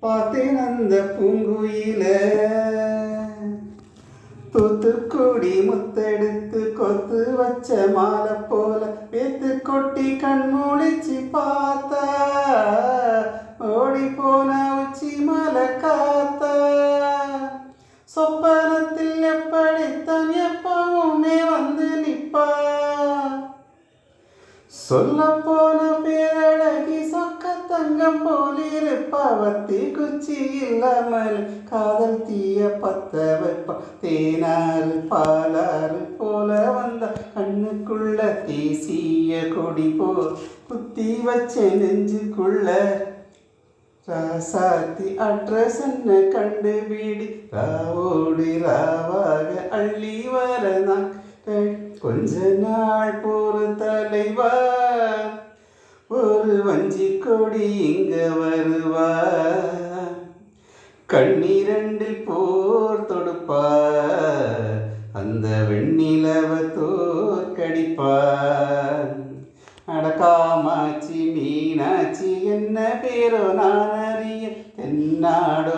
பார்த்தேன் அந்த பூங்குயில தூத்துக்குடி முத்தெடுத்து கொத்து வச்ச மாலை போல வேத்து கொட்டி கண் முழிச்சு பார்த்தா ஓடி போன உச்சி மலை காத்தா சொப்பனத்தில் எப்படித்தான் எப்பவுமே வந்து நிப்பா சொல்ல போன பேரழகி சொக்க தங்கம் போலிருப்பா வத்தி குச்சி இல்லாமல் காதல் தீய பத்த வைப்பா தேனாறு பாலாறு போல வந்த கண்ணுக்குள்ள தேசிய கொடி போ குத்தி வச்ச நெஞ்சுக்குள்ள ராசாத்தி அட்ரசன்ன கண்டு வீடி ராவோடு ராவாக அள்ளி வரதான் கொஞ்ச நாள் போரு தலைவா ஒரு வஞ்சி கொடி இங்க வருவா கண்ணீரண்டில் போர் தொடுப்பா அந்த வெண்ணிலவ தோற்கடிப்பா அடக்காமாச்சி மீனாட்சி என்ன பேரோ நான் அறிய என்னாடோ